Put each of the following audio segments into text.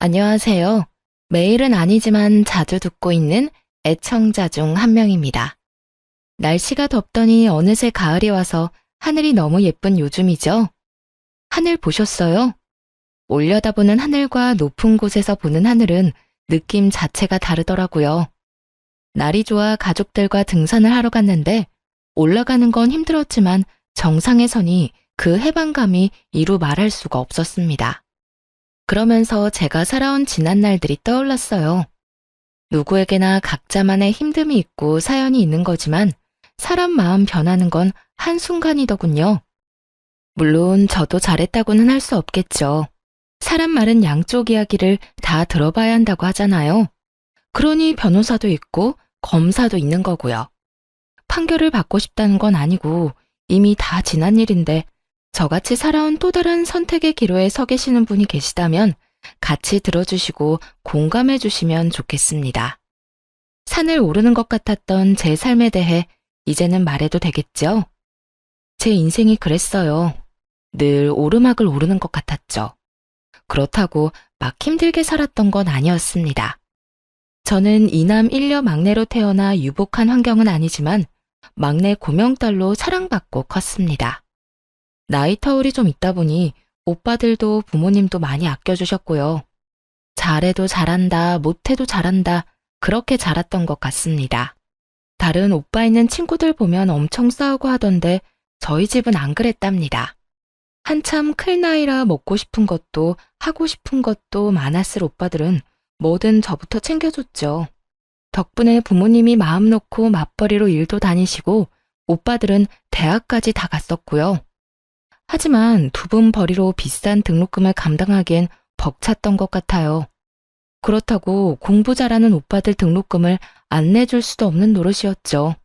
안녕하세요. 매일은 아니지만 자주 듣고 있는 애청자 중 한 명입니다. 날씨가 덥더니 어느새 가을이 와서 하늘이 너무 예쁜 요즘이죠. 하늘 보셨어요? 올려다보는 하늘과 높은 곳에서 보는 하늘은 느낌 자체가 다르더라고요. 날이 좋아 가족들과 등산을 하러 갔는데 올라가는 건 힘들었지만 정상에 서니 그 해방감이 이루 말할 수가 없었습니다. 그러면서 제가 살아온 지난 날들이 떠올랐어요. 누구에게나 각자만의 힘듦이 있고 사연이 있는 거지만 사람 마음 변하는 건 한순간이더군요. 물론 저도 잘했다고는 할 수 없겠죠. 사람 말은 양쪽 이야기를 다 들어봐야 한다고 하잖아요. 그러니 변호사도 있고 검사도 있는 거고요. 판결을 받고 싶다는 건 아니고 이미 다 지난 일인데 저같이 살아온 또 다른 선택의 기로에 서 계시는 분이 계시다면 같이 들어주시고 공감해 주시면 좋겠습니다. 산을 오르는 것 같았던 제 삶에 대해 이제는 말해도 되겠죠? 제 인생이 그랬어요. 늘 오르막을 오르는 것 같았죠. 그렇다고 막 힘들게 살았던 건 아니었습니다. 저는 이남 일녀 막내로 태어나 유복한 환경은 아니지만 막내 고명딸로 사랑받고 컸습니다. 나이 터울이 좀 있다 보니 오빠들도 부모님도 많이 아껴주셨고요. 잘해도 잘한다, 못해도 잘한다, 그렇게 자랐던 것 같습니다. 다른 오빠 있는 친구들 보면 엄청 싸우고 하던데 저희 집은 안 그랬답니다. 한참 클 나이라 먹고 싶은 것도 하고 싶은 것도 많았을 오빠들은 뭐든 저부터 챙겨줬죠. 덕분에 부모님이 마음 놓고 맞벌이로 일도 다니시고 오빠들은 대학까지 다 갔었고요. 하지만 두 분 벌이로 비싼 등록금을 감당하기엔 벅찼던 것 같아요. 그렇다고 공부 잘하는 오빠들 등록금을 안 내줄 수도 없는 노릇이었죠.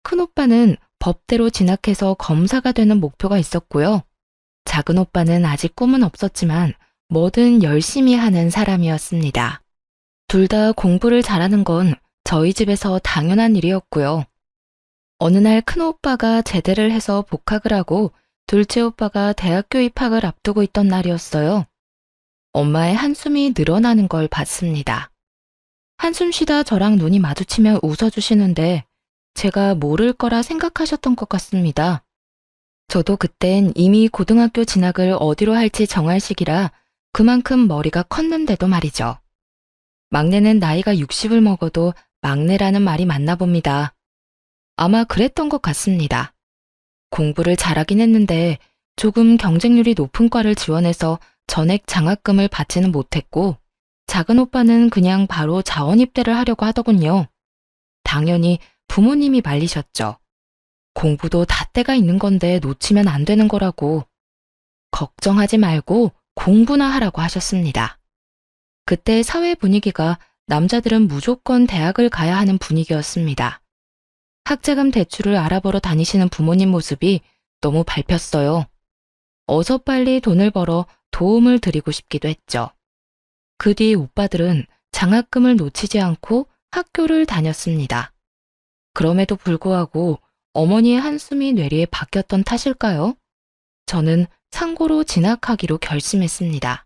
큰오빠는 법대로 진학해서 검사가 되는 목표가 있었고요. 작은 오빠는 아직 꿈은 없었지만 뭐든 열심히 하는 사람이었습니다. 둘 다 공부를 잘하는 건 저희 집에서 당연한 일이었고요. 어느 날 큰오빠가 제대를 해서 복학을 하고 둘째 오빠가 대학교 입학을 앞두고 있던 날이었어요. 엄마의 한숨이 늘어나는 걸 봤습니다. 한숨 쉬다 저랑 눈이 마주치며 웃어주시는데 제가 모를 거라 생각하셨던 것 같습니다. 저도 그땐 이미 고등학교 진학을 어디로 할지 정할 시기라 그만큼 머리가 컸는데도 말이죠. 막내는 나이가 60을 먹어도 막내라는 말이 맞나 봅니다. 아마 그랬던 것 같습니다. 공부를 잘하긴 했는데 조금 경쟁률이 높은 과를 지원해서 전액 장학금을 받지는 못했고 작은 오빠는 그냥 바로 자원 입대를 하려고 하더군요. 당연히 부모님이 말리셨죠. 공부도 다 때가 있는 건데 놓치면 안 되는 거라고. 걱정하지 말고 공부나 하라고 하셨습니다. 그때 사회 분위기가 남자들은 무조건 대학을 가야 하는 분위기였습니다. 학자금 대출을 알아보러 다니시는 부모님 모습이 너무 밟혔어요. 어서 빨리 돈을 벌어 도움을 드리고 싶기도 했죠. 그 뒤 오빠들은 장학금을 놓치지 않고 학교를 다녔습니다. 그럼에도 불구하고 어머니의 한숨이 뇌리에 박혔던 탓일까요? 저는 상고로 진학하기로 결심했습니다.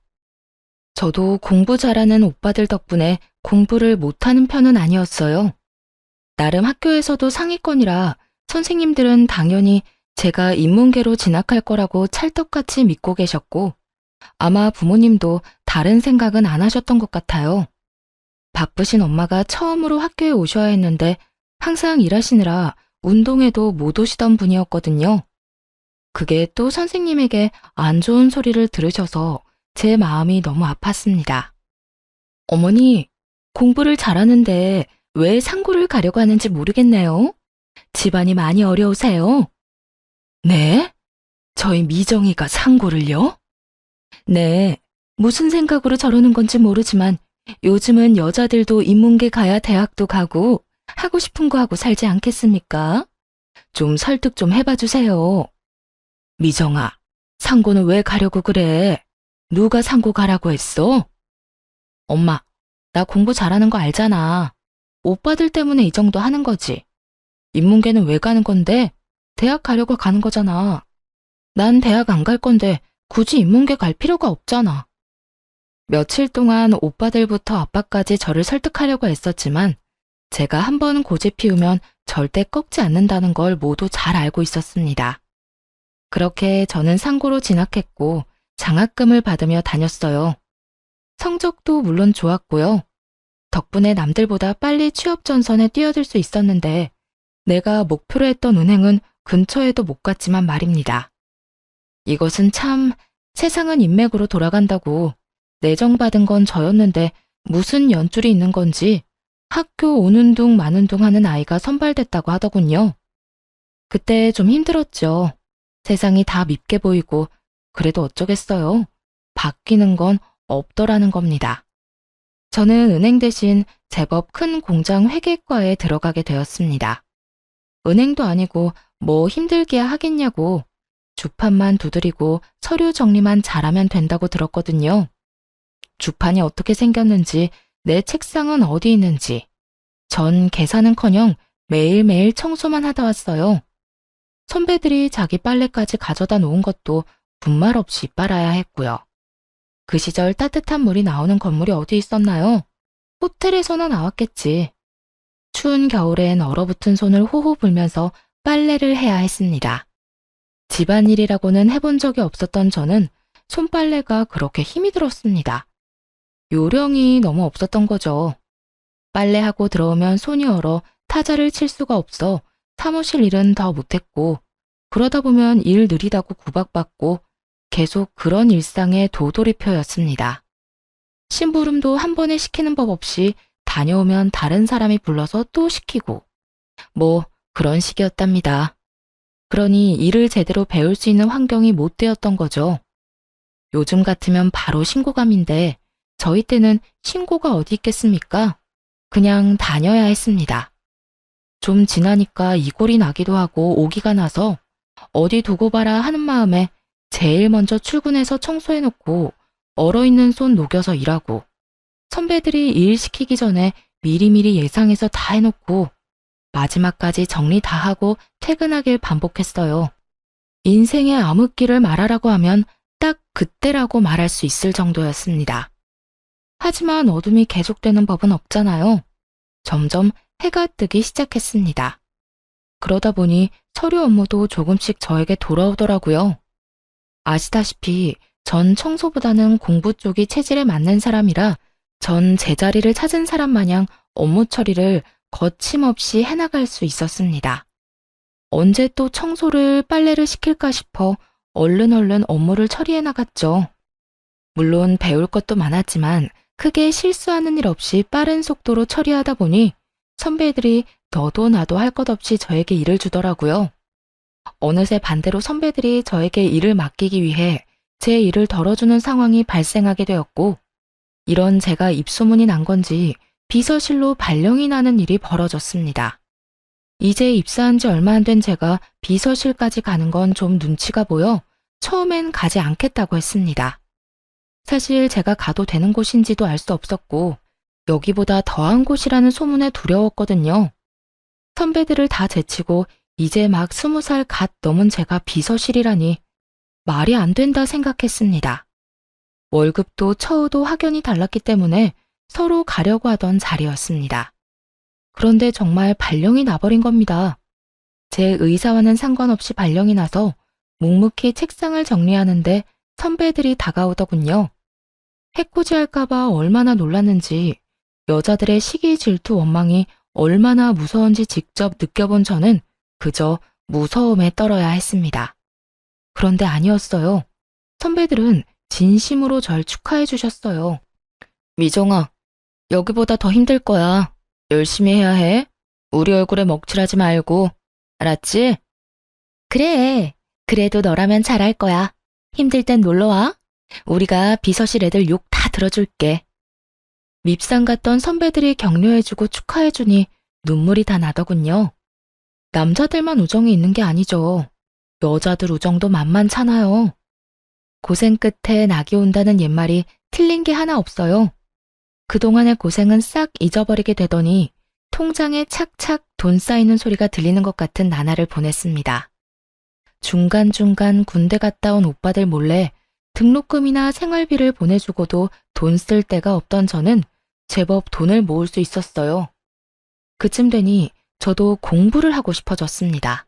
저도 공부 잘하는 오빠들 덕분에 공부를 못하는 편은 아니었어요. 나름 학교에서도 상위권이라 선생님들은 당연히 제가 인문계로 진학할 거라고 찰떡같이 믿고 계셨고 아마 부모님도 다른 생각은 안 하셨던 것 같아요. 바쁘신 엄마가 처음으로 학교에 오셔야 했는데 항상 일하시느라 운동회도 못 오시던 분이었거든요. 그게 또 선생님에게 안 좋은 소리를 들으셔서 제 마음이 너무 아팠습니다. 어머니, 공부를 잘하는데 왜 상고를 가려고 하는지 모르겠네요. 집안이 많이 어려우세요? 네? 저희 미정이가 상고를요? 네, 무슨 생각으로 저러는 건지 모르지만 요즘은 여자들도 인문계 가야 대학도 가고 하고 싶은 거 하고 살지 않겠습니까? 좀 설득 좀 해봐 주세요. 미정아, 상고는 왜 가려고 그래? 누가 상고 가라고 했어? 엄마, 나 공부 잘하는 거 알잖아. 오빠들 때문에 이 정도 하는 거지. 인문계는 왜 가는 건데? 대학 가려고 가는 거잖아. 난 대학 안 갈 건데 굳이 인문계 갈 필요가 없잖아. 며칠 동안 오빠들부터 아빠까지 저를 설득하려고 애썼지만 제가 한번 고집 피우면 절대 꺾지 않는다는 걸 모두 잘 알고 있었습니다. 그렇게 저는 상고로 진학했고 장학금을 받으며 다녔어요. 성적도 물론 좋았고요. 덕분에 남들보다 빨리 취업 전선에 뛰어들 수 있었는데 내가 목표로 했던 은행은 근처에도 못 갔지만 말입니다. 이것은 참 세상은 인맥으로 돌아간다고 내정받은 건 저였는데 무슨 연줄이 있는 건지 학교 오는 둥 마는 둥 하는 아이가 선발됐다고 하더군요. 그때 좀 힘들었죠. 세상이 다 밉게 보이고 그래도 어쩌겠어요. 바뀌는 건 없더라는 겁니다. 저는 은행 대신 제법 큰 공장 회계과에 들어가게 되었습니다. 은행도 아니고 뭐 힘들게야 하겠냐고 주판만 두드리고 서류 정리만 잘하면 된다고 들었거든요. 주판이 어떻게 생겼는지 내 책상은 어디 있는지 전 계산은커녕 매일매일 청소만 하다 왔어요. 선배들이 자기 빨래까지 가져다 놓은 것도 분말 없이 빨아야 했고요. 그 시절 따뜻한 물이 나오는 건물이 어디 있었나요? 호텔에서나 나왔겠지. 추운 겨울엔 얼어붙은 손을 호호 불면서 빨래를 해야 했습니다. 집안일이라고는 해본 적이 없었던 저는 손빨래가 그렇게 힘이 들었습니다. 요령이 너무 없었던 거죠. 빨래하고 들어오면 손이 얼어 타자를 칠 수가 없어 사무실 일은 더 못했고 그러다 보면 일 느리다고 구박받고 계속 그런 일상의 도돌이표였습니다. 심부름도 한 번에 시키는 법 없이 다녀오면 다른 사람이 불러서 또 시키고 뭐 그런 식이었답니다. 그러니 일을 제대로 배울 수 있는 환경이 못 되었던 거죠. 요즘 같으면 바로 신고감인데 저희 때는 신고가 어디 있겠습니까? 그냥 다녀야 했습니다. 좀 지나니까 이골이 나기도 하고 오기가 나서 어디 두고 봐라 하는 마음에 제일 먼저 출근해서 청소해놓고 얼어있는 손 녹여서 일하고 선배들이 일 시키기 전에 미리미리 예상해서 다 해놓고 마지막까지 정리 다 하고 퇴근하길 반복했어요. 인생의 암흑기를 말하라고 하면 딱 그때라고 말할 수 있을 정도였습니다. 하지만 어둠이 계속되는 법은 없잖아요. 점점 해가 뜨기 시작했습니다. 그러다 보니 서류 업무도 조금씩 저에게 돌아오더라고요. 아시다시피 전 청소보다는 공부 쪽이 체질에 맞는 사람이라 전 제자리를 찾은 사람 마냥 업무 처리를 거침없이 해나갈 수 있었습니다. 언제 또 청소를 빨래를 시킬까 싶어 얼른 업무를 처리해 나갔죠. 물론 배울 것도 많았지만 크게 실수하는 일 없이 빠른 속도로 처리하다 보니 선배들이 너도 나도 할 것 없이 저에게 일을 주더라고요. 어느새 반대로 선배들이 저에게 일을 맡기기 위해 제 일을 덜어주는 상황이 발생하게 되었고 이런 제가 입소문이 난 건지 비서실로 발령이 나는 일이 벌어졌습니다. 이제 입사한 지 얼마 안 된 제가 비서실까지 가는 건 좀 눈치가 보여 처음엔 가지 않겠다고 했습니다. 사실 제가 가도 되는 곳인지도 알 수 없었고 여기보다 더한 곳이라는 소문에 두려웠거든요. 선배들을 다 제치고 이제 막 20살 갓 넘은 제가 비서실이라니 말이 안 된다 생각했습니다. 월급도 처우도 확연히 달랐기 때문에 서로 가려고 하던 자리였습니다. 그런데 정말 발령이 나버린 겁니다. 제 의사와는 상관없이 발령이 나서 묵묵히 책상을 정리하는데 선배들이 다가오더군요. 해코지할까봐 얼마나 놀랐는지 여자들의 시기 질투 원망이 얼마나 무서운지 직접 느껴본 저는 그저 무서움에 떨어야 했습니다. 그런데 아니었어요. 선배들은 진심으로 절 축하해 주셨어요. 미정아, 여기보다 더 힘들 거야. 열심히 해야 해. 우리 얼굴에 먹칠하지 말고. 알았지? 그래. 그래도 너라면 잘할 거야. 힘들 땐 놀러와. 우리가 비서실 애들 욕 다 들어줄게. 밉상 같던 선배들이 격려해주고 축하해주니 눈물이 다 나더군요. 남자들만 우정이 있는 게 아니죠. 여자들 우정도 만만찮아요. 고생 끝에 낙이 온다는 옛말이 틀린 게 하나 없어요. 그동안의 고생은 싹 잊어버리게 되더니 통장에 착착 돈 쌓이는 소리가 들리는 것 같은 나날을 보냈습니다. 중간중간 군대 갔다 온 오빠들 몰래 등록금이나 생활비를 보내주고도 돈 쓸 데가 없던 저는 제법 돈을 모을 수 있었어요. 그쯤 되니 저도 공부를 하고 싶어졌습니다.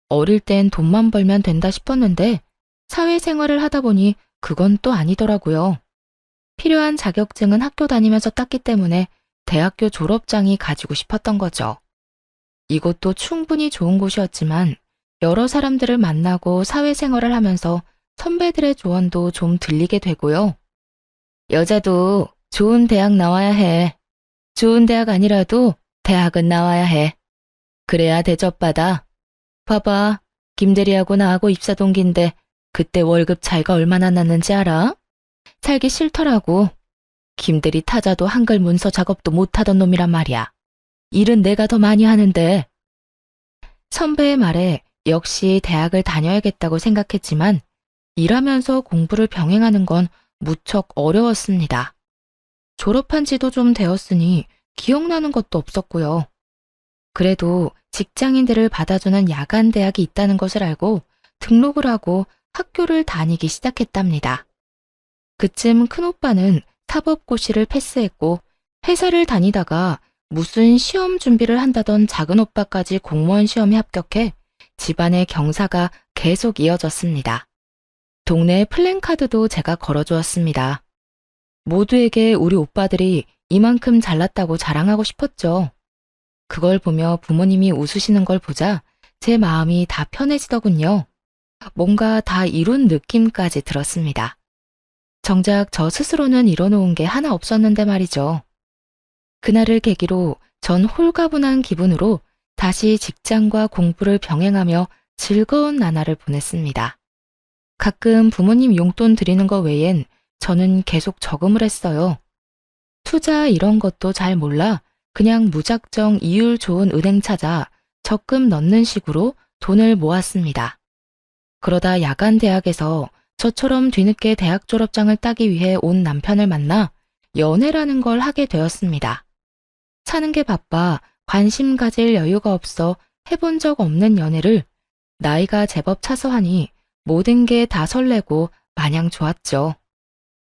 어릴 땐 돈만 벌면 된다 싶었는데 사회생활을 하다 보니 그건 또 아니더라고요. 필요한 자격증은 학교 다니면서 땄기 때문에 대학교 졸업장이 가지고 싶었던 거죠. 이곳도 충분히 좋은 곳이었지만 여러 사람들을 만나고 사회생활을 하면서 선배들의 조언도 좀 들리게 되고요. 여자도 좋은 대학 나와야 해. 좋은 대학 아니라도 대학은 나와야 해. 그래야 대접받아. 봐봐, 김대리하고 나하고 입사 동기인데 그때 월급 차이가 얼마나 났는지 알아? 살기 싫더라고. 김대리 타자도 한글 문서 작업도 못하던 놈이란 말이야. 일은 내가 더 많이 하는데. 선배의 말에 역시 대학을 다녀야겠다고 생각했지만 일하면서 공부를 병행하는 건 무척 어려웠습니다. 졸업한 지도 좀 되었으니 기억나는 것도 없었고요. 그래도 직장인들을 받아주는 야간 대학이 있다는 것을 알고 등록을 하고 학교를 다니기 시작했답니다. 그쯤 큰오빠는 사법고시를 패스했고 회사를 다니다가 무슨 시험 준비를 한다던 작은오빠까지 공무원 시험에 합격해 집안의 경사가 계속 이어졌습니다. 동네 플랜카드도 제가 걸어주었습니다. 모두에게 우리 오빠들이 이만큼 잘났다고 자랑하고 싶었죠. 그걸 보며 부모님이 웃으시는 걸 보자 제 마음이 다 편해지더군요. 뭔가 다 이룬 느낌까지 들었습니다. 정작 저 스스로는 이뤄놓은 게 하나 없었는데 말이죠. 그날을 계기로 전 홀가분한 기분으로 다시 직장과 공부를 병행하며 즐거운 나날을 보냈습니다. 가끔 부모님 용돈 드리는 거 외엔 저는 계속 저금을 했어요. 투자 이런 것도 잘 몰라 그냥 무작정 이율 좋은 은행 찾아 적금 넣는 식으로 돈을 모았습니다. 그러다 야간 대학에서 저처럼 뒤늦게 대학 졸업장을 따기 위해 온 남편을 만나 연애라는 걸 하게 되었습니다. 사는 게 바빠 관심 가질 여유가 없어 해본 적 없는 연애를 나이가 제법 차서 하니 모든 게 다 설레고 마냥 좋았죠.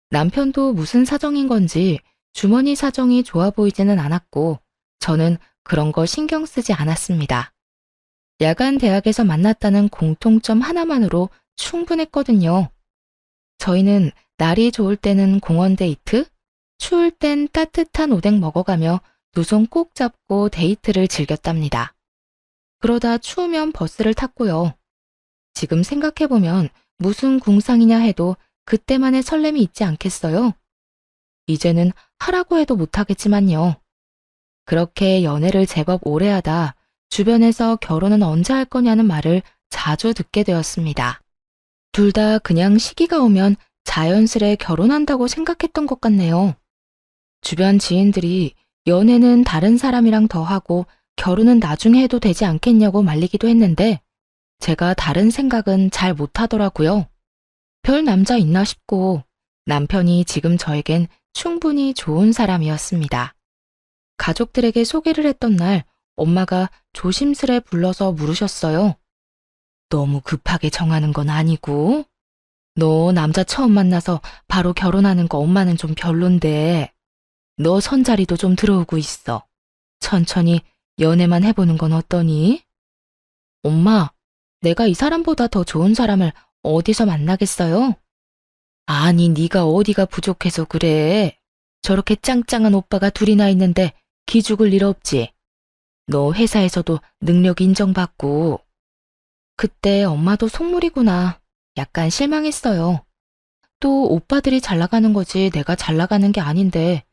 남편도 무슨 사정인 건지 주머니 사정이 좋아 보이지는 않았고 저는 그런 거 신경 쓰지 않았습니다. 야간 대학에서 만났다는 공통점 하나만으로 충분했거든요. 저희는 날이 좋을 때는 공원 데이트, 추울 땐 따뜻한 오뎅 먹어가며 두 손 꼭 잡고 데이트를 즐겼답니다. 그러다 추우면 버스를 탔고요. 지금 생각해보면 무슨 궁상이냐 해도 그때만의 설렘이 있지 않겠어요? 이제는 하라고 해도 못하겠지만요. 그렇게 연애를 제법 오래 하다 주변에서 결혼은 언제 할 거냐는 말을 자주 듣게 되었습니다. 둘 다 그냥 시기가 오면 자연스레 결혼한다고 생각했던 것 같네요. 주변 지인들이 연애는 다른 사람이랑 더 하고 결혼은 나중에 해도 되지 않겠냐고 말리기도 했는데 제가 다른 생각은 잘 못하더라고요. 별 남자 있나 싶고 남편이 지금 저에겐 충분히 좋은 사람이었습니다. 가족들에게 소개를 했던 날 엄마가 조심스레 불러서 물으셨어요. 너무 급하게 정하는 건 아니고? 너 남자 처음 만나서 바로 결혼하는 거 엄마는 좀 별론데. 너 선자리도 좀 들어오고 있어. 천천히 연애만 해보는 건 어떠니? 엄마, 내가 이 사람보다 더 좋은 사람을 어디서 만나겠어요? 아니, 네가 어디가 부족해서 그래. 저렇게 짱짱한 오빠가 둘이나 있는데 기죽을 일 없지. 너 회사에서도 능력 인정받고. 그때 엄마도 속물이구나. 약간 실망했어요. 또 오빠들이 잘 나가는 거지 내가 잘 나가는 게 아닌데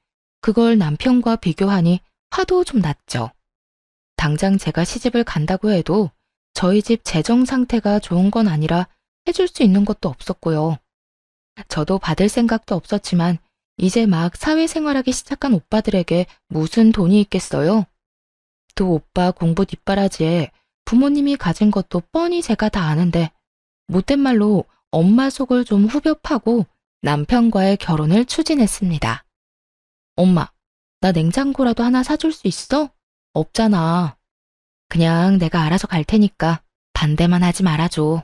그걸 남편과 비교하니 화도 좀 났죠. 당장 제가 시집을 간다고 해도 저희 집 재정 상태가 좋은 건 아니라 해줄 수 있는 것도 없었고요. 저도 받을 생각도 없었지만 이제 막 사회생활하기 시작한 오빠들에게 무슨 돈이 있겠어요? 또 오빠 공부 뒷바라지에 부모님이 가진 것도 뻔히 제가 다 아는데 못된 말로 엄마 속을 좀 후벼 파고 남편과의 결혼을 추진했습니다. 엄마, 나 냉장고라도 하나 사줄 수 있어? 없잖아. 그냥 내가 알아서 갈 테니까 반대만 하지 말아줘.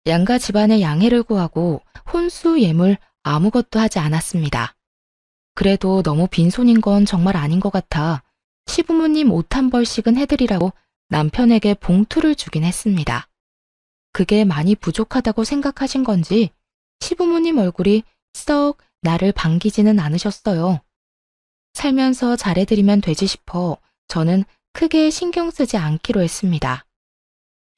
양가 집안의 양해를 구하고 혼수 예물 아무것도 하지 않았습니다. 그래도 너무 빈손인 건 정말 아닌 것 같아 시부모님 옷 한 벌씩은 해드리라고 남편에게 봉투를 주긴 했습니다. 그게 많이 부족하다고 생각하신 건지 시부모님 얼굴이 썩 나를 반기지는 않으셨어요. 살면서 잘해드리면 되지 싶어 저는 크게 신경 쓰지 않기로 했습니다.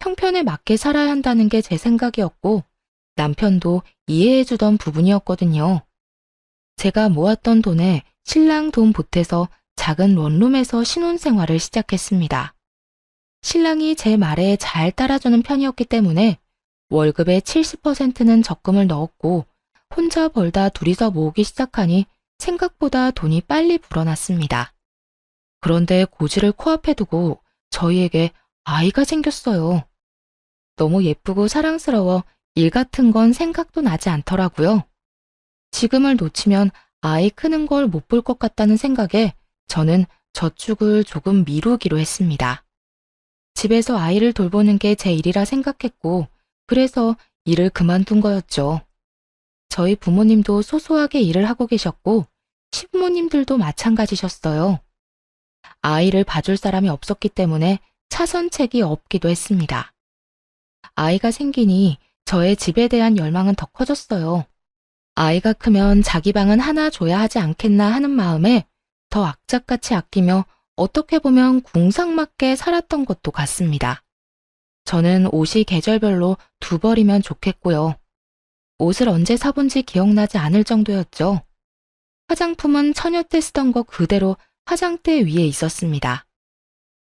형편에 맞게 살아야 한다는 게 제 생각이었고 남편도 이해해주던 부분이었거든요. 제가 모았던 돈에 신랑 돈 보태서 작은 원룸에서 신혼생활을 시작했습니다. 신랑이 제 말에 잘 따라주는 편이었기 때문에 월급의 70%는 적금을 넣었고 혼자 벌다 둘이서 모으기 시작하니 생각보다 돈이 빨리 불어났습니다. 그런데 고지를 코앞에 두고 저희에게 아이가 생겼어요. 너무 예쁘고 사랑스러워 일 같은 건 생각도 나지 않더라고요. 지금을 놓치면 아이 크는 걸 못 볼 것 같다는 생각에 저는 저축을 조금 미루기로 했습니다. 집에서 아이를 돌보는 게 제 일이라 생각했고 그래서 일을 그만둔 거였죠. 저희 부모님도 소소하게 일을 하고 계셨고 시부모님들도 마찬가지셨어요. 아이를 봐줄 사람이 없었기 때문에 차선책이 없기도 했습니다. 아이가 생기니 저의 집에 대한 열망은 더 커졌어요. 아이가 크면 자기 방은 하나 줘야 하지 않겠나 하는 마음에 더 악착같이 아끼며 어떻게 보면 궁상맞게 살았던 것도 같습니다. 저는 옷이 계절별로 2벌이면 좋겠고요. 옷을 언제 사본지 기억나지 않을 정도였죠. 화장품은 처녀 때 쓰던 거 그대로 화장대 위에 있었습니다.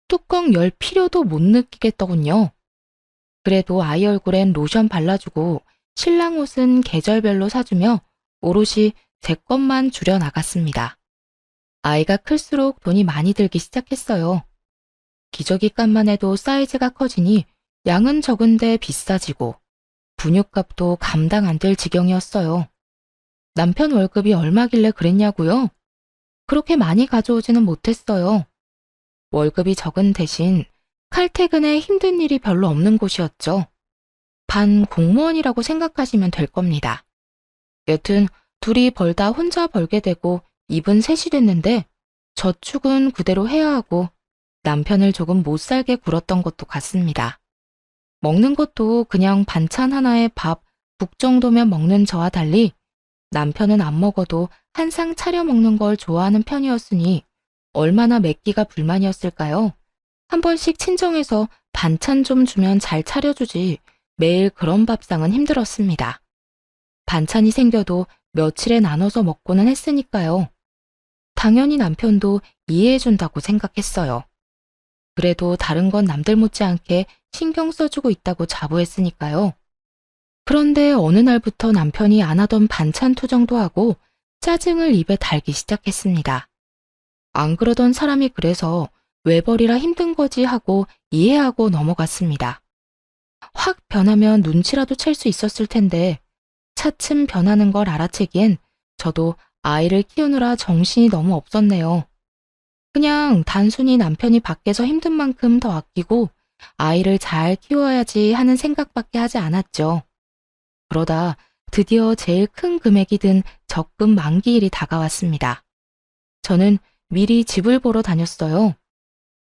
뚜껑 열 필요도 못 느끼겠더군요. 그래도 아이 얼굴엔 로션 발라주고 신랑 옷은 계절별로 사주며 오롯이 제 것만 줄여 나갔습니다. 아이가 클수록 돈이 많이 들기 시작했어요. 기저귀값만 해도 사이즈가 커지니 양은 적은데 비싸지고 분유값도 감당 안 될 지경이었어요. 남편 월급이 얼마길래 그랬냐고요? 그렇게 많이 가져오지는 못했어요. 월급이 적은 대신 칼퇴근에 힘든 일이 별로 없는 곳이었죠. 반 공무원이라고 생각하시면 될 겁니다. 여튼 둘이 벌다 혼자 벌게 되고 입은 셋이 됐는데 저축은 그대로 해야 하고 남편을 조금 못 살게 굴었던 것도 같습니다. 먹는 것도 그냥 반찬 하나에 밥, 국 정도면 먹는 저와 달리 남편은 안 먹어도 한 상 차려 먹는 걸 좋아하는 편이었으니 얼마나 맵기가 불만이었을까요? 한 번씩 친정에서 반찬 좀 주면 잘 차려주지 매일 그런 밥상은 힘들었습니다. 반찬이 생겨도 며칠에 나눠서 먹고는 했으니까요. 당연히 남편도 이해해준다고 생각했어요. 그래도 다른 건 남들 못지않게 신경 써주고 있다고 자부했으니까요. 그런데 어느 날부터 남편이 안 하던 반찬 투정도 하고 짜증을 입에 달기 시작했습니다. 안 그러던 사람이 그래서 외벌이라 힘든 거지 하고 이해하고 넘어갔습니다. 확 변하면 눈치라도 챌 수 있었을 텐데 차츰 변하는 걸 알아채기엔 저도 아이를 키우느라 정신이 너무 없었네요. 그냥 단순히 남편이 밖에서 힘든 만큼 더 아끼고 아이를 잘 키워야지 하는 생각밖에 하지 않았죠. 그러다 드디어 제일 큰 금액이 든 적금 만기일이 다가왔습니다. 저는 미리 집을 보러 다녔어요.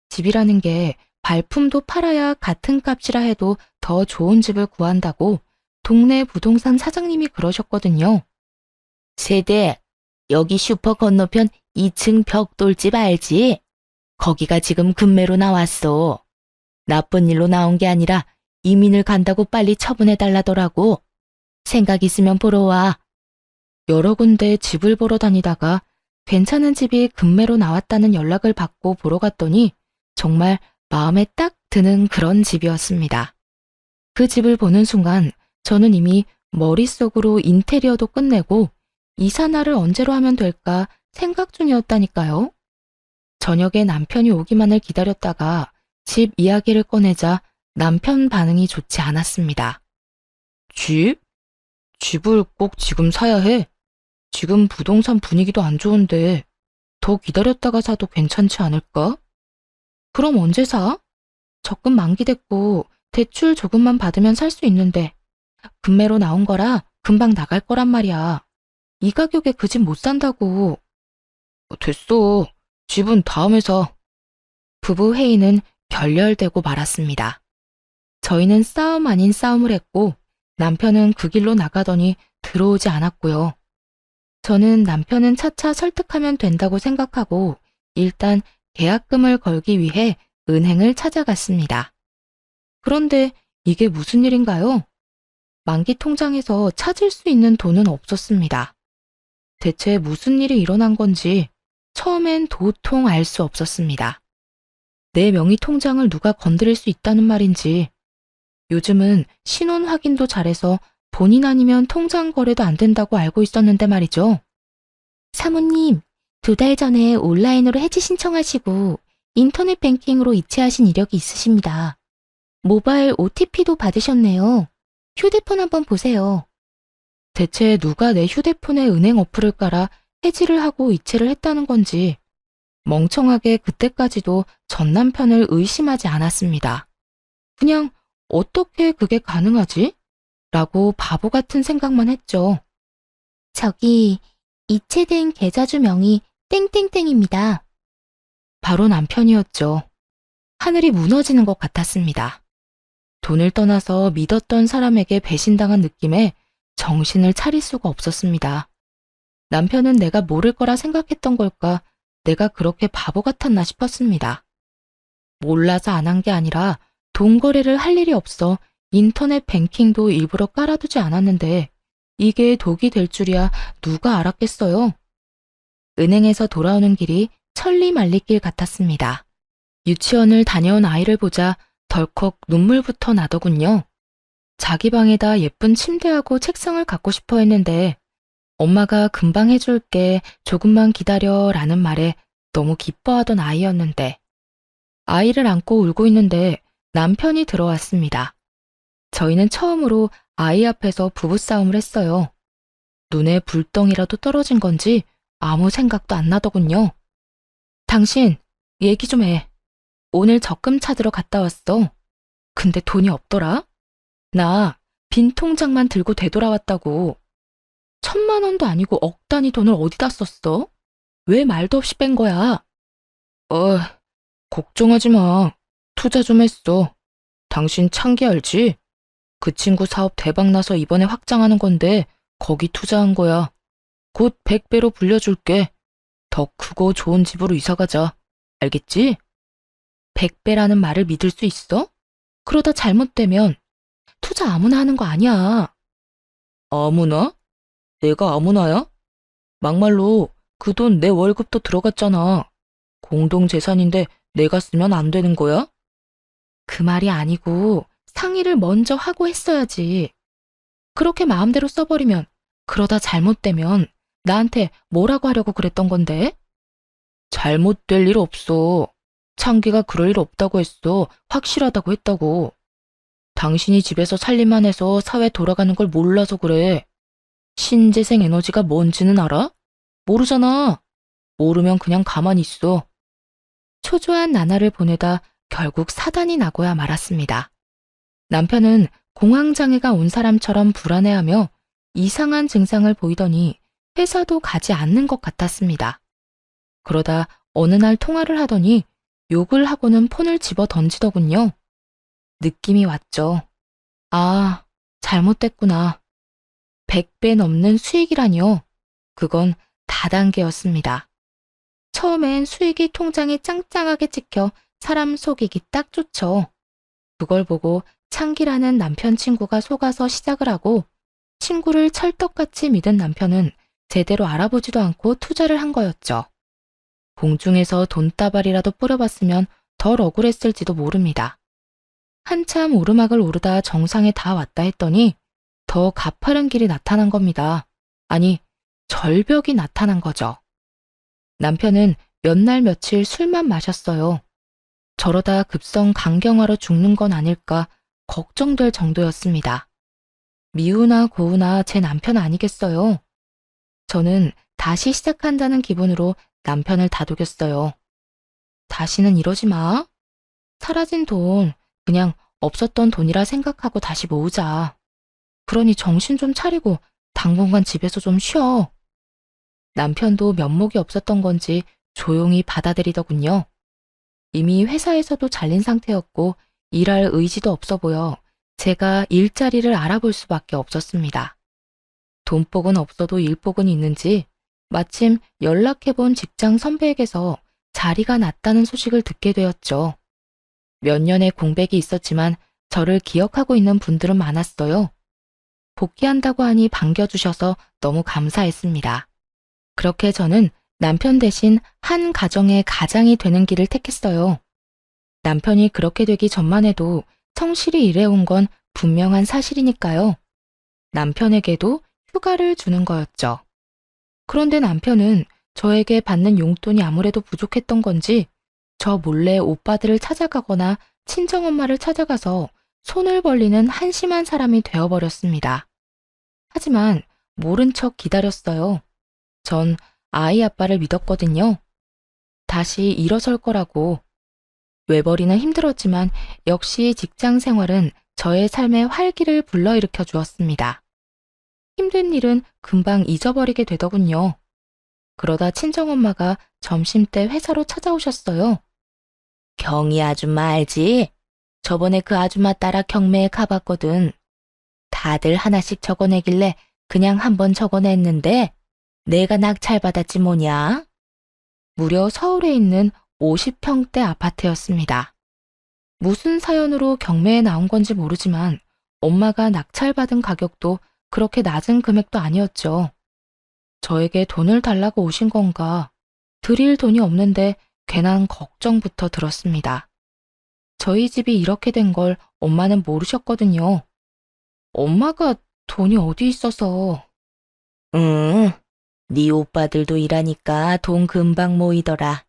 집이라는 게 발품도 팔아야 같은 값이라 해도 더 좋은 집을 구한다고 동네 부동산 사장님이 그러셨거든요. 세대, 여기 슈퍼 건너편 2층 벽돌집 알지? 거기가 지금 금매로 나왔어. 나쁜 일로 나온 게 아니라 이민을 간다고 빨리 처분해달라더라고. 생각 있으면 보러 와. 여러 군데 집을 보러 다니다가 괜찮은 집이 금매로 나왔다는 연락을 받고 보러 갔더니 정말 마음에 딱 드는 그런 집이었습니다. 그 집을 보는 순간 저는 이미 머릿속으로 인테리어도 끝내고 이사날을 언제로 하면 될까 생각 중이었다니까요. 저녁에 남편이 오기만을 기다렸다가 집 이야기를 꺼내자 남편 반응이 좋지 않았습니다. 집? 집을 꼭 지금 사야 해? 지금 부동산 분위기도 안 좋은데 더 기다렸다가 사도 괜찮지 않을까? 그럼 언제 사? 적금 만기됐고 대출 조금만 받으면 살 수 있는데 금매로 나온 거라 금방 나갈 거란 말이야. 이 가격에 그 집 못 산다고. 됐어. 집은 다음에 사. 부부 회의는 결렬되고 말았습니다. 저희는 싸움 아닌 싸움을 했고 남편은 그 길로 나가더니 들어오지 않았고요. 저는 남편은 차차 설득하면 된다고 생각하고 일단 계약금을 걸기 위해 은행을 찾아갔습니다. 그런데 이게 무슨 일인가요? 만기 통장에서 찾을 수 있는 돈은 없었습니다. 대체 무슨 일이 일어난 건지 처음엔 도통 알 수 없었습니다. 내 명의 통장을 누가 건드릴 수 있다는 말인지, 요즘은 신원 확인도 잘해서 본인 아니면 통장 거래도 안 된다고 알고 있었는데 말이죠. 사모님, 2달 전에 온라인으로 해지 신청하시고 인터넷 뱅킹으로 이체하신 이력이 있으십니다. 모바일 OTP도 받으셨네요. 휴대폰 한번 보세요. 대체 누가 내 휴대폰에 은행 어플을 깔아 해지를 하고 이체를 했다는 건지 멍청하게 그때까지도 전 남편을 의심하지 않았습니다. 그냥 어떻게 그게 가능하지? 라고 바보 같은 생각만 했죠. 저기 이체된 계좌주 명이 땡땡땡입니다. 바로 남편이었죠. 하늘이 무너지는 것 같았습니다. 돈을 떠나서 믿었던 사람에게 배신당한 느낌에 정신을 차릴 수가 없었습니다. 남편은 내가 모를 거라 생각했던 걸까, 내가 그렇게 바보 같았나 싶었습니다. 몰라서 안 한 게 아니라 돈 거래를 할 일이 없어 인터넷 뱅킹도 일부러 깔아두지 않았는데 이게 독이 될 줄이야 누가 알았겠어요. 은행에서 돌아오는 길이 천리말리길 같았습니다. 유치원을 다녀온 아이를 보자 덜컥 눈물부터 나더군요. 자기 방에다 예쁜 침대하고 책상을 갖고 싶어 했는데 엄마가 금방 해줄게, 조금만 기다려 라는 말에 너무 기뻐하던 아이였는데, 아이를 안고 울고 있는데 남편이 들어왔습니다. 저희는 처음으로 아이 앞에서 부부싸움을 했어요. 눈에 불덩이라도 떨어진 건지 아무 생각도 안 나더군요. 당신, 얘기 좀 해. 오늘 적금 찾으러 갔다 왔어. 근데 돈이 없더라? 나 빈 통장만 들고 되돌아왔다고. 1,000만 원도 아니고 억 단위 돈을 어디다 썼어? 왜 말도 없이 뺀 거야? 걱정하지 마. 투자 좀 했어. 당신 창기 알지? 그 친구 사업 대박 나서 이번에 확장하는 건데 거기 투자한 거야. 곧 100배로 불려줄게. 더 크고 좋은 집으로 이사 가자. 알겠지? 100배라는 말을 믿을 수 있어? 그러다 잘못되면 투자 아무나 하는 거 아니야. 아무나? 내가 아무나야? 막말로 그 돈 내 월급도 들어갔잖아. 공동재산인데 내가 쓰면 안 되는 거야? 그 말이 아니고 상의를 먼저 하고 했어야지. 그렇게 마음대로 써버리면 그러다 잘못되면 나한테 뭐라고 하려고 그랬던 건데? 잘못될 일 없어. 창기가 그럴 일 없다고 했어. 확실하다고 했다고. 당신이 집에서 살림만 해서 사회 돌아가는 걸 몰라서 그래. 신재생 에너지가 뭔지는 알아? 모르잖아. 모르면 그냥 가만히 있어. 초조한 나날을 보내다 결국 사단이 나고야 말았습니다. 남편은 공황장애가 온 사람처럼 불안해하며 이상한 증상을 보이더니 회사도 가지 않는 것 같았습니다. 그러다 어느 날 통화를 하더니 욕을 하고는 폰을 집어 던지더군요. 느낌이 왔죠. 아, 잘못됐구나. 100배 넘는 수익이라뇨. 그건 다단계였습니다. 처음엔 수익이 통장에 짱짱하게 찍혀 사람 속이기 딱 좋죠. 그걸 보고 창기라는 남편 친구가 속아서 시작을 하고 친구를 찰떡같이 믿은 남편은 제대로 알아보지도 않고 투자를 한 거였죠. 공중에서 돈다발이라도 뿌려봤으면 덜 억울했을지도 모릅니다. 한참 오르막을 오르다 정상에 다 왔다 했더니 더 가파른 길이 나타난 겁니다. 아니, 절벽이 나타난 거죠. 남편은 몇 날 며칠 술만 마셨어요. 저러다 급성 간경화로 죽는 건 아닐까 걱정될 정도였습니다. 미우나 고우나 제 남편 아니겠어요? 저는 다시 시작한다는 기분으로 남편을 다독였어요. 다시는 이러지 마. 사라진 돈 그냥 없었던 돈이라 생각하고 다시 모으자. 그러니 정신 좀 차리고 당분간 집에서 좀 쉬어. 남편도 면목이 없었던 건지 조용히 받아들이더군요. 이미 회사에서도 잘린 상태였고 일할 의지도 없어 보여 제가 일자리를 알아볼 수밖에 없었습니다. 돈복은 없어도 일복은 있는지 마침 연락해본 직장 선배에게서 자리가 났다는 소식을 듣게 되었죠. 몇 년의 공백이 있었지만 저를 기억하고 있는 분들은 많았어요. 복귀한다고 하니 반겨주셔서 너무 감사했습니다. 그렇게 저는 남편 대신 한 가정의 가장이 되는 길을 택했어요. 남편이 그렇게 되기 전만 해도 성실히 일해온 건 분명한 사실이니까요. 남편에게도 휴가를 주는 거였죠. 그런데 남편은 저에게 받는 용돈이 아무래도 부족했던 건지 저 몰래 오빠들을 찾아가거나 친정엄마를 찾아가서 손을 벌리는 한심한 사람이 되어버렸습니다. 하지만 모른 척 기다렸어요. 전 아이 아빠를 믿었거든요. 다시 일어설 거라고. 외벌이는 힘들었지만 역시 직장 생활은 저의 삶에 활기를 불러일으켜 주었습니다. 힘든 일은 금방 잊어버리게 되더군요. 그러다 친정엄마가 점심때 회사로 찾아오셨어요. 경희 아줌마 알지? 저번에 그 아줌마 따라 경매에 가봤거든. 다들 하나씩 적어내길래 그냥 한번 적어냈는데 내가 낙찰받았지 뭐냐? 무려 서울에 있는 50평대 아파트였습니다. 무슨 사연으로 경매에 나온 건지 모르지만 엄마가 낙찰받은 가격도 그렇게 낮은 금액도 아니었죠. 저에게 돈을 달라고 오신 건가? 드릴 돈이 없는데 괜한 걱정부터 들었습니다. 저희 집이 이렇게 된 걸 엄마는 모르셨거든요. 엄마가 돈이 어디 있어서. 응, 네 오빠들도 일하니까 돈 금방 모이더라.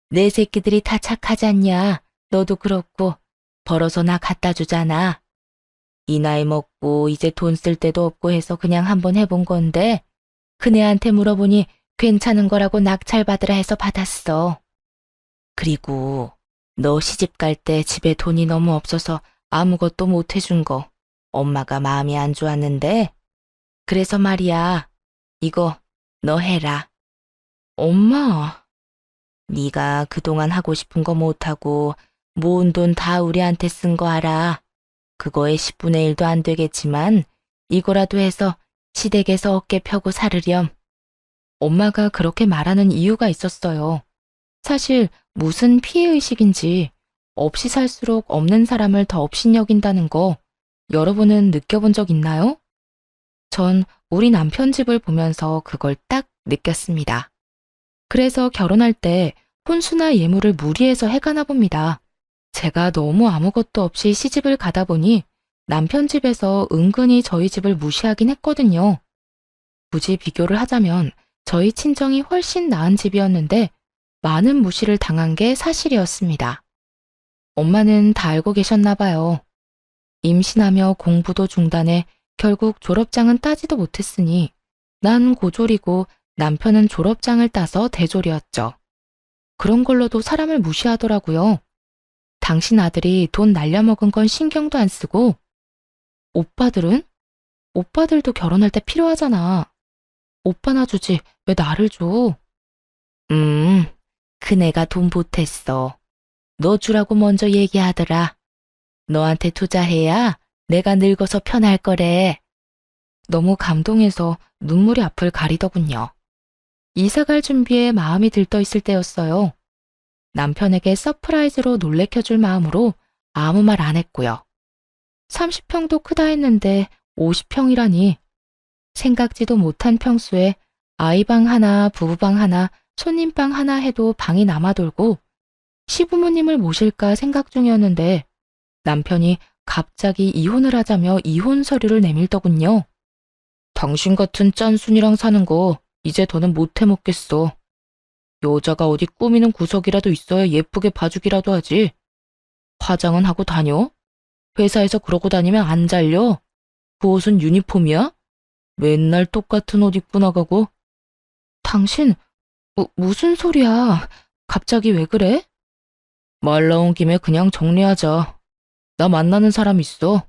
내 새끼들이 다 착하지 않냐? 너도 그렇고 벌어서 나 갖다 주잖아. 이 나이 먹고 이제 돈 쓸 데도 없고 해서 그냥 한번 해본 건데 그네한테 물어보니 괜찮은 거라고 낙찰받으라 해서 받았어. 그리고 너 시집 갈 때 집에 돈이 너무 없어서 아무것도 못 해준 거 엄마가 마음이 안 좋았는데 그래서 말이야. 이거 너 해라. 엄마. 네가 그동안 하고 싶은 거 못하고 모은 돈 다 우리한테 쓴 거 알아. 그거의 10분의 1도 안 되겠지만 이거라도 해서 시댁에서 어깨 펴고 살으렴. 엄마가 그렇게 말하는 이유가 있었어요. 사실 무슨 피해의식인지 없이 살수록 없는 사람을 더 업신여긴다는 거 여러분은 느껴본 적 있나요? 전 우리 남편 집을 보면서 그걸 딱 느꼈습니다. 그래서 결혼할 때 혼수나 예물을 무리해서 해가나 봅니다. 제가 너무 아무것도 없이 시집을 가다 보니 남편 집에서 은근히 저희 집을 무시하긴 했거든요. 굳이 비교를 하자면 저희 친정이 훨씬 나은 집이었는데 많은 무시를 당한 게 사실이었습니다. 엄마는 다 알고 계셨나 봐요. 임신하며 공부도 중단해 결국 졸업장은 따지도 못했으니 난 고졸이고 남편은 졸업장을 따서 대졸이었죠. 그런 걸로도 사람을 무시하더라고요. 당신 아들이 돈 날려먹은 건 신경도 안 쓰고 오빠들은? 오빠들도 결혼할 때 필요하잖아. 오빠나 주지 왜 나를 줘? 큰애가 돈 보탰어. 너 주라고 먼저 얘기하더라. 너한테 투자해야 내가 늙어서 편할 거래. 너무 감동해서 눈물이 앞을 가리더군요. 이사갈 준비에 마음이 들떠 있을 때였어요. 남편에게 서프라이즈로 놀래켜줄 마음으로 아무 말 안 했고요. 30평도 크다 했는데 50평이라니. 생각지도 못한 평수에 아이방 하나, 부부방 하나, 손님방 하나 해도 방이 남아돌고 시부모님을 모실까 생각 중이었는데 남편이 갑자기 이혼을 하자며 이혼 서류를 내밀더군요. 당신 같은 짠순이랑 사는 거 이제 더는 못 해먹겠어. 여자가 어디 꾸미는 구석이라도 있어야 예쁘게 봐주기라도 하지. 화장은 하고 다녀? 회사에서 그러고 다니면 안 잘려? 그 옷은 유니폼이야? 맨날 똑같은 옷 입고 나가고. 당신 무슨 소리야? 갑자기 왜 그래? 말 나온 김에 그냥 정리하자. 나 만나는 사람 있어.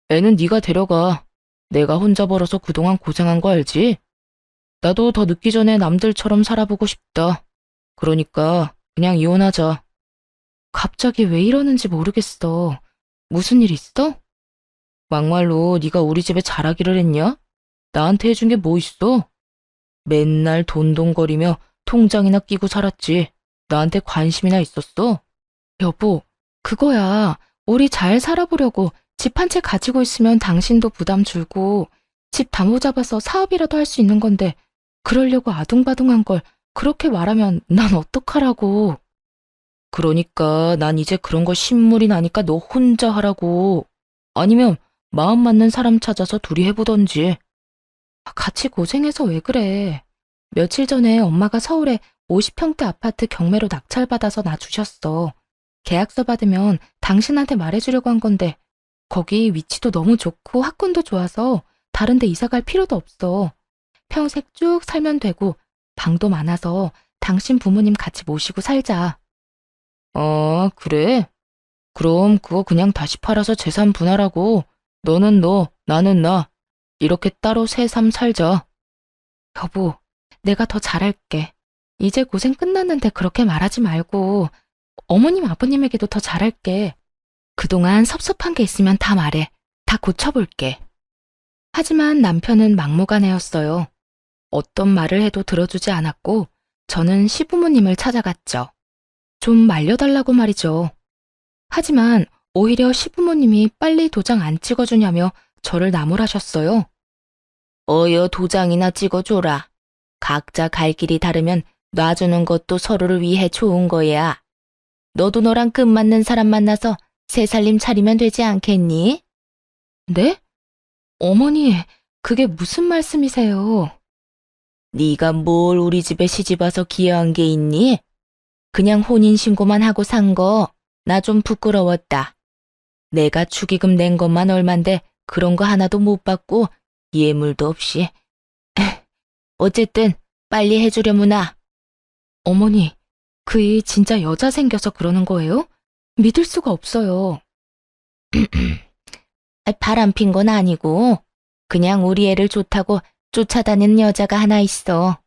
애는 네가 데려가. 내가 혼자 벌어서 그동안 고생한 거 알지? 나도 더 늦기 전에 남들처럼 살아보고 싶다. 그러니까 그냥 이혼하자. 갑자기 왜 이러는지 모르겠어. 무슨 일 있어? 막말로 네가 우리 집에 잘하기를 했냐? 나한테 해준 게 뭐 있어? 맨날 돈돈거리며 통장이나 끼고 살았지. 나한테 관심이나 있었어? 여보, 그거야. 우리 잘 살아보려고 집 한 채 가지고 있으면 당신도 부담 줄고 집 담보 잡아서 사업이라도 할 수 있는 건데 그러려고 아둥바둥한 걸 그렇게 말하면 난 어떡하라고. 그러니까 난 이제 그런 거 신물이 나니까 너 혼자 하라고. 아니면 마음 맞는 사람 찾아서 둘이 해보던지. 같이 고생해서 왜 그래. 며칠 전에 엄마가 서울에 50평대 아파트 경매로 낙찰받아서 나 주셨어. 계약서 받으면 당신한테 말해주려고 한 건데 거기 위치도 너무 좋고 학군도 좋아서 다른 데 이사 갈 필요도 없어. 평생 쭉 살면 되고 방도 많아서 당신 부모님 같이 모시고 살자. 그래? 그럼 그거 그냥 다시 팔아서 재산 분할하고 너는 너, 나는 나. 이렇게 따로 새삼 살자. 여보, 내가 더 잘할게. 이제 고생 끝났는데 그렇게 말하지 말고 어머님 아버님에게도 더 잘할게. 그동안 섭섭한 게 있으면 다 말해. 다 고쳐볼게. 하지만 남편은 막무가내였어요. 어떤 말을 해도 들어주지 않았고 저는 시부모님을 찾아갔죠. 좀 말려달라고 말이죠. 하지만 오히려 시부모님이 빨리 도장 안 찍어주냐며 저를 나무라셨어요. 어여 도장이나 찍어줘라. 각자 갈 길이 다르면 놔주는 것도 서로를 위해 좋은 거야. 너도 너랑 끝맞는 사람 만나서 새 살림 차리면 되지 않겠니? 네? 어머니, 그게 무슨 말씀이세요? 네가 뭘 우리 집에 시집와서 기여한 게 있니? 그냥 혼인신고만 하고 산 거 나 좀 부끄러웠다. 내가 축의금 낸 것만 얼만데 그런 거 하나도 못 받고 예물도 없이. 어쨌든 빨리 해주려무나. 어머니, 그 일 진짜 여자 생겨서 그러는 거예요? 믿을 수가 없어요. 바람핀 건 아니고 그냥 우리 애를 좋다고 쫓아다니는 여자가 하나 있어.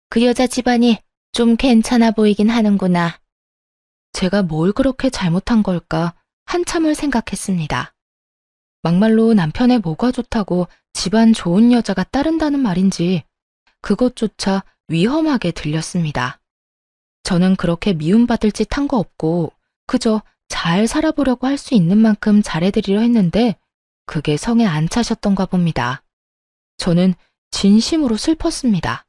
그 여자 집안이 좀 괜찮아 보이긴 하는구나. 제가 뭘 그렇게 잘못한 걸까 한참을 생각했습니다. 막말로 남편의 뭐가 좋다고 집안 좋은 여자가 따른다는 말인지 그것조차 위험하게 들렸습니다. 저는 그렇게 미움받을 짓 한 거 없고 그저 잘 살아보려고 할 수 있는 만큼 잘해드리려 했는데 그게 성에 안 차셨던가 봅니다. 저는 진심으로 슬펐습니다.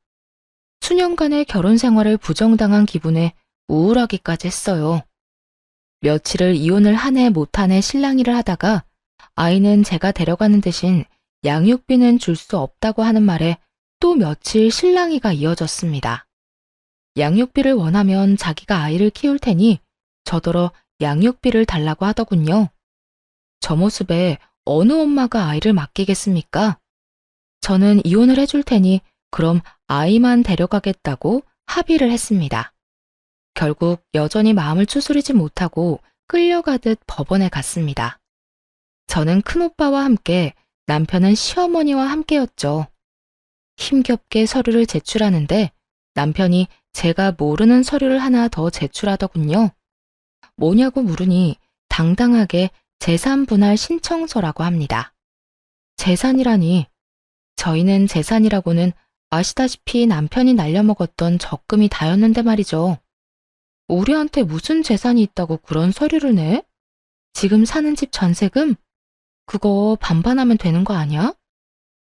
수년간의 결혼 생활을 부정당한 기분에 우울하기까지 했어요. 며칠을 이혼을 한 해 못 한 해 실랑이를 하다가 아이는 제가 데려가는 대신 양육비는 줄 수 없다고 하는 말에 또 며칠 실랑이가 이어졌습니다. 양육비를 원하면 자기가 아이를 키울 테니 저더러 양육비를 달라고 하더군요. 저 모습에 어느 엄마가 아이를 맡기겠습니까? 저는 이혼을 해줄 테니 그럼 아이만 데려가겠다고 합의를 했습니다. 결국 여전히 마음을 추스리지 못하고 끌려가듯 법원에 갔습니다. 저는 큰오빠와 함께 남편은 시어머니와 함께였죠. 힘겹게 서류를 제출하는데 남편이 제가 모르는 서류를 하나 더 제출하더군요. 뭐냐고 물으니 당당하게 재산분할 신청서라고 합니다. 재산이라니, 저희는 재산이라고는 아시다시피 남편이 날려먹었던 적금이 다였는데 말이죠. 우리한테 무슨 재산이 있다고 그런 서류를 내? 지금 사는 집 전세금? 그거 반반하면 되는 거 아니야?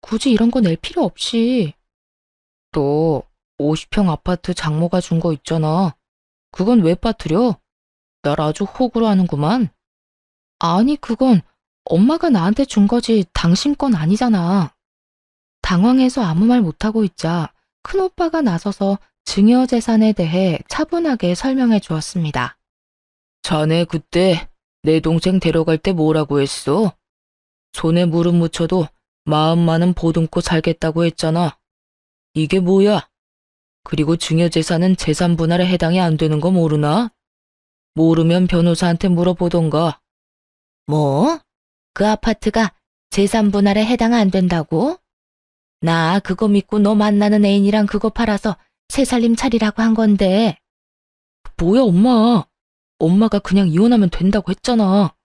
굳이 이런 거 낼 필요 없이. 너 50평 아파트 장모가 준 거 있잖아. 그건 왜 빠뜨려? 날 아주 호구로 하는구만. 아니, 그건 엄마가 나한테 준 거지 당신 건 아니잖아. 당황해서 아무 말 못하고 있자 큰오빠가 나서서 증여재산에 대해 차분하게 설명해 주었습니다. 자네 그때 내 동생 데려갈 때 뭐라고 했어? 손에 무릎 묻혀도 마음만은 보듬고 살겠다고 했잖아. 이게 뭐야? 그리고 증여재산은 재산 분할에 해당이 안 되는 거 모르나? 모르면 변호사한테 물어보던가. 뭐? 그 아파트가 재산 분할에 해당 안 된다고? 나 그거 믿고 너 만나는 애인이랑 그거 팔아서 새 살림 차리라고 한 건데. 뭐야, 엄마. 엄마가 그냥 이혼하면 된다고 했잖아.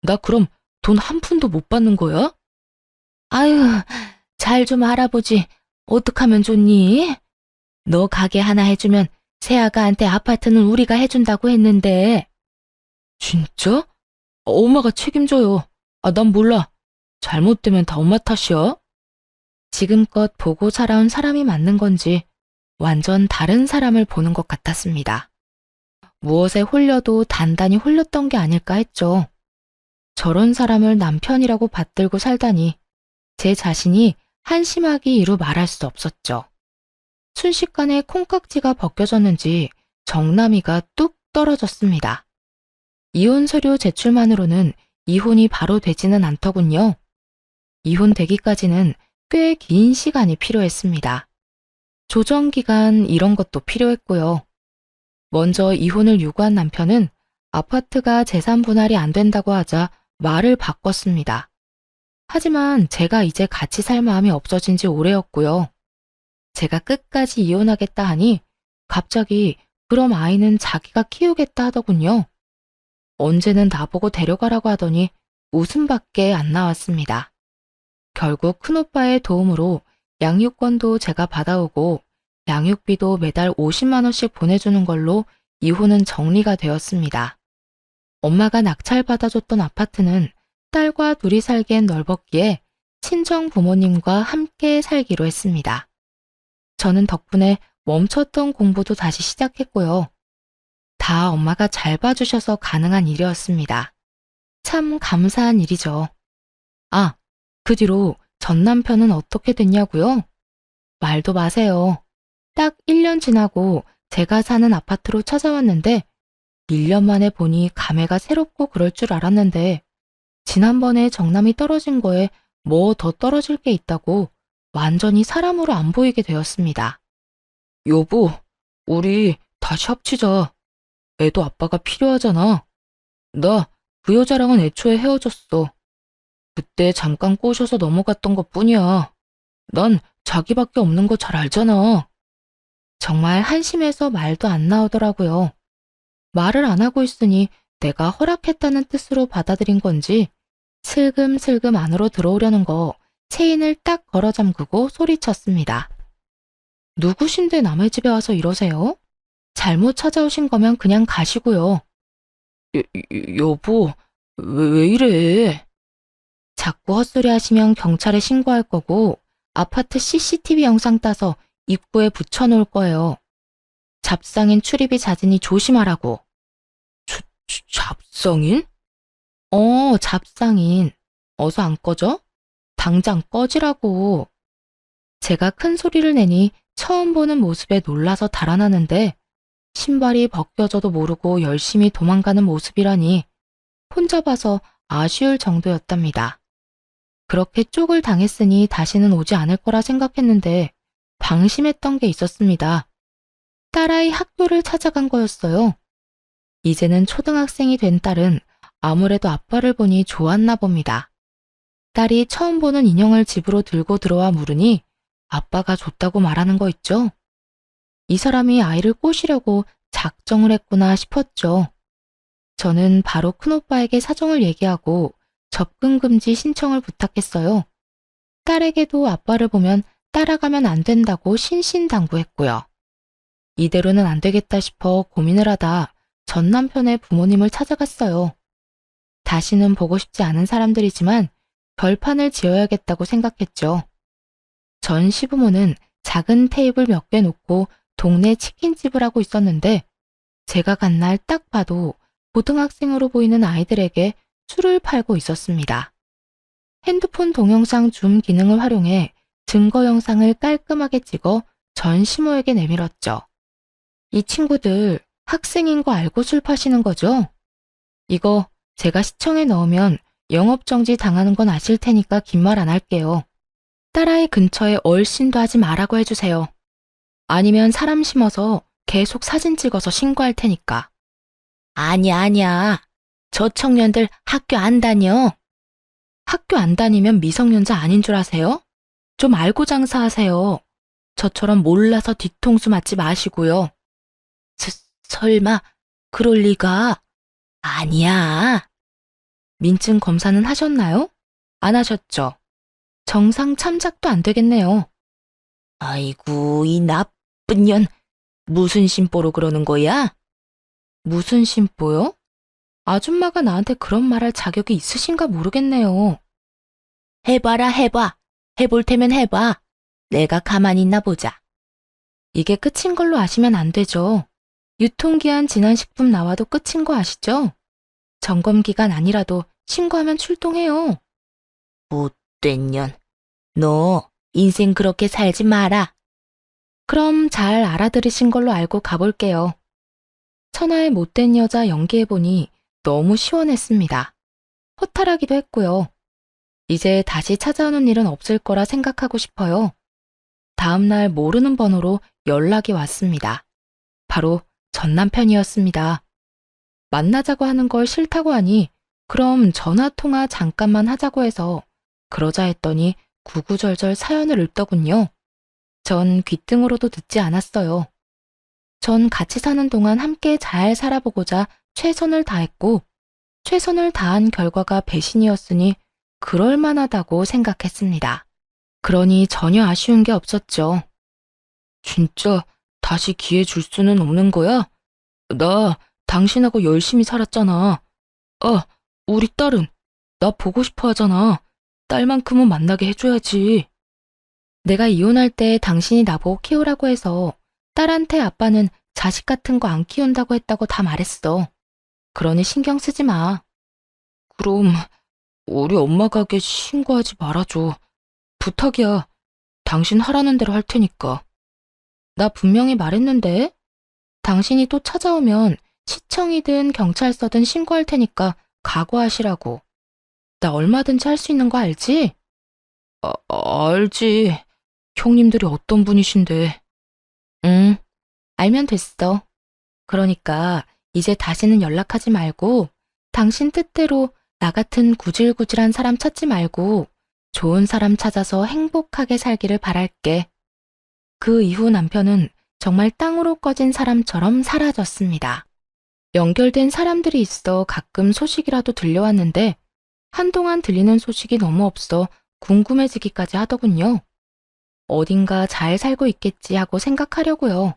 나 그럼 돈 한 푼도 못 받는 거야? 아유, 잘 좀 알아보지. 어떡하면 좋니? 너 가게 하나 해주면 새아가한테 아파트는 우리가 해준다고 했는데. 진짜? 엄마가 책임져요. 난 몰라. 잘못되면 다 엄마 탓이야. 지금껏 보고 살아온 사람이 맞는 건지 완전 다른 사람을 보는 것 같았습니다. 무엇에 홀려도 단단히 홀렸던 게 아닐까 했죠. 저런 사람을 남편이라고 받들고 살다니 제 자신이 한심하기 이루 말할 수 없었죠. 순식간에 콩깍지가 벗겨졌는지 정남이가 뚝 떨어졌습니다. 이혼 서류 제출만으로는 이혼이 바로 되지는 않더군요. 이혼되기까지는 꽤 긴 시간이 필요했습니다. 조정기간 이런 것도 필요했고요. 먼저 이혼을 요구한 남편은 아파트가 재산 분할이 안 된다고 하자 말을 바꿨습니다. 하지만 제가 이제 같이 살 마음이 없어진 지 오래였고요. 제가 끝까지 이혼하겠다 하니 갑자기 그럼 아이는 자기가 키우겠다 하더군요. 언제는 나보고 데려가라고 하더니 웃음밖에 안 나왔습니다. 결국 큰오빠의 도움으로 양육권도 제가 받아오고 양육비도 매달 50만 원씩 보내주는 걸로 이혼은 정리가 되었습니다. 엄마가 낙찰받아줬던 아파트는 딸과 둘이 살기엔 넓었기에 친정 부모님과 함께 살기로 했습니다. 저는 덕분에 멈췄던 공부도 다시 시작했고요. 다 엄마가 잘 봐주셔서 가능한 일이었습니다. 참 감사한 일이죠. 그 뒤로 전 남편은 어떻게 됐냐고요? 말도 마세요. 딱 1년 지나고 제가 사는 아파트로 찾아왔는데 1년 만에 보니 감회가 새롭고 그럴 줄 알았는데 지난번에 정남이 떨어진 거에 뭐 더 떨어질 게 있다고 완전히 사람으로 안 보이게 되었습니다. 여보, 우리 다시 합치자. 애도 아빠가 필요하잖아. 나 그 여자랑은 애초에 헤어졌어. 그때 잠깐 꼬셔서 넘어갔던 것뿐이야. 난 자기밖에 없는 거 잘 알잖아. 정말 한심해서 말도 안 나오더라고요. 말을 안 하고 있으니 내가 허락했다는 뜻으로 받아들인 건지 슬금슬금 안으로 들어오려는 거 체인을 딱 걸어 잠그고 소리쳤습니다. 누구신데 남의 집에 와서 이러세요? 잘못 찾아오신 거면 그냥 가시고요. 여보, 왜 이래? 자꾸 헛소리 하시면 경찰에 신고할 거고 아파트 CCTV 영상 따서 입구에 붙여놓을 거예요. 잡상인 출입이 잦으니 조심하라고. 잡상인? 잡상인. 어서 안 꺼져? 당장 꺼지라고. 제가 큰 소리를 내니 처음 보는 모습에 놀라서 달아나는데 신발이 벗겨져도 모르고 열심히 도망가는 모습이라니 혼자 봐서 아쉬울 정도였답니다. 그렇게 쪽을 당했으니 다시는 오지 않을 거라 생각했는데 방심했던 게 있었습니다. 딸아이 학교를 찾아간 거였어요. 이제는 초등학생이 된 딸은 아무래도 아빠를 보니 좋았나 봅니다. 딸이 처음 보는 인형을 집으로 들고 들어와 물으니 아빠가 줬다고 말하는 거 있죠? 이 사람이 아이를 꼬시려고 작정을 했구나 싶었죠. 저는 바로 큰오빠에게 사정을 얘기하고 접근 금지 신청을 부탁했어요. 딸에게도 아빠를 보면 따라가면 안 된다고 신신당부했고요. 이대로는 안 되겠다 싶어 고민을 하다 전 남편의 부모님을 찾아갔어요. 다시는 보고 싶지 않은 사람들이지만 결판을 지어야겠다고 생각했죠. 전 시부모는 작은 테이블 몇 개 놓고 동네 치킨집을 하고 있었는데 제가 간 날 딱 봐도 고등학생으로 보이는 아이들에게 술을 팔고 있었습니다. 핸드폰 동영상 줌 기능을 활용해 증거 영상을 깔끔하게 찍어 전 시모에게 내밀었죠. 이 친구들 학생인 거 알고 술 파시는 거죠? 이거 제가 시청에 넣으면 영업정지 당하는 건 아실 테니까 긴 말 안 할게요. 딸아이 근처에 얼씬도 하지 말라고 해주세요. 아니면 사람 심어서 계속 사진 찍어서 신고할 테니까. 아니야. 저 청년들 학교 안 다녀. 학교 안 다니면 미성년자 아닌 줄 아세요? 좀 알고 장사하세요. 저처럼 몰라서 뒤통수 맞지 마시고요. 설마 그럴 리가? 아니야. 민증 검사는 하셨나요? 안 하셨죠? 정상 참작도 안 되겠네요. 아이고, 이 나쁜 년. 무슨 심보로 그러는 거야? 무슨 심보요? 아줌마가 나한테 그런 말할 자격이 있으신가 모르겠네요. 해봐라, 해봐. 해볼 테면 해봐. 내가 가만히 있나 보자. 이게 끝인 걸로 아시면 안 되죠. 유통기한 지난 식품 나와도 끝인 거 아시죠? 점검기간 아니라도 신고하면 출동해요. 못된 년. 너 인생 그렇게 살지 마라. 그럼 잘 알아들으신 걸로 알고 가볼게요. 천하의 못된 여자 연기해보니 너무 시원했습니다. 허탈하기도 했고요. 이제 다시 찾아오는 일은 없을 거라 생각하고 싶어요. 다음날 모르는 번호로 연락이 왔습니다. 바로 전 남편이었습니다. 만나자고 하는 걸 싫다고 하니 그럼 전화통화 잠깐만 하자고 해서 그러자 했더니 구구절절 사연을 읊더군요. 전 귓등으로도 듣지 않았어요. 전 같이 사는 동안 함께 잘 살아보고자 최선을 다했고 최선을 다한 결과가 배신이었으니 그럴 만하다고 생각했습니다. 그러니 전혀 아쉬운 게 없었죠. 진짜 다시 기회 줄 수는 없는 거야? 나 당신하고 열심히 살았잖아. 우리 딸은 나 보고 싶어 하잖아. 딸만큼은 만나게 해줘야지. 내가 이혼할 때 당신이 나보고 키우라고 해서 딸한테 아빠는 자식 같은 거 안 키운다고 했다고 다 말했어. 그러니 신경 쓰지 마. 그럼 우리 엄마 가게 신고하지 말아줘. 부탁이야. 당신 하라는 대로 할 테니까. 나 분명히 말했는데. 당신이 또 찾아오면 시청이든 경찰서든 신고할 테니까 각오하시라고. 나 얼마든지 할 수 있는 거 알지? 알지. 형님들이 어떤 분이신데. 응, 알면 됐어. 그러니까 이제 다시는 연락하지 말고 당신 뜻대로 나 같은 구질구질한 사람 찾지 말고 좋은 사람 찾아서 행복하게 살기를 바랄게. 그 이후 남편은 정말 땅으로 꺼진 사람처럼 사라졌습니다. 연결된 사람들이 있어 가끔 소식이라도 들려왔는데 한동안 들리는 소식이 너무 없어 궁금해지기까지 하더군요. 어딘가 잘 살고 있겠지 하고 생각하려고요.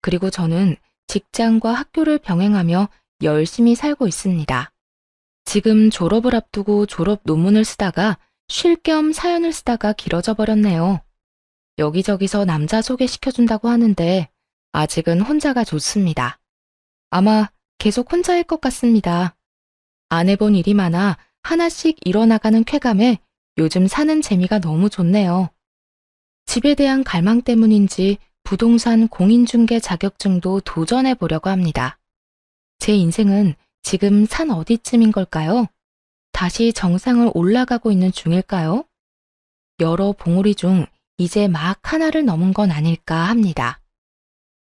그리고 저는 직장과 학교를 병행하며 열심히 살고 있습니다. 지금 졸업을 앞두고 졸업 논문을 쓰다가 쉴 겸 사연을 쓰다가 길어져 버렸네요. 여기저기서 남자 소개시켜준다고 하는데 아직은 혼자가 좋습니다. 아마 계속 혼자일 것 같습니다. 안 해본 일이 많아 하나씩 일어나가는 쾌감에 요즘 사는 재미가 너무 좋네요. 집에 대한 갈망 때문인지 부동산 공인중개 자격증도 도전해 보려고 합니다. 제 인생은 지금 산 어디쯤인 걸까요? 다시 정상을 올라가고 있는 중일까요? 여러 봉우리 중 이제 막 하나를 넘은 건 아닐까 합니다.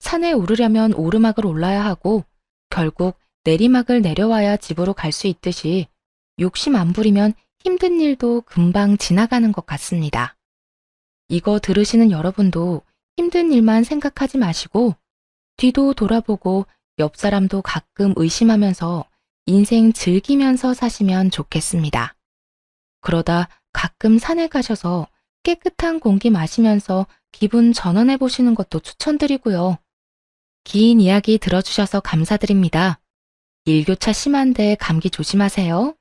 산에 오르려면 오르막을 올라야 하고 결국 내리막을 내려와야 집으로 갈 수 있듯이 욕심 안 부리면 힘든 일도 금방 지나가는 것 같습니다. 이거 들으시는 여러분도 힘든 일만 생각하지 마시고 뒤도 돌아보고 옆 사람도 가끔 의심하면서 인생 즐기면서 사시면 좋겠습니다. 그러다 가끔 산에 가셔서 깨끗한 공기 마시면서 기분 전환해 보시는 것도 추천드리고요. 긴 이야기 들어주셔서 감사드립니다. 일교차 심한데 감기 조심하세요.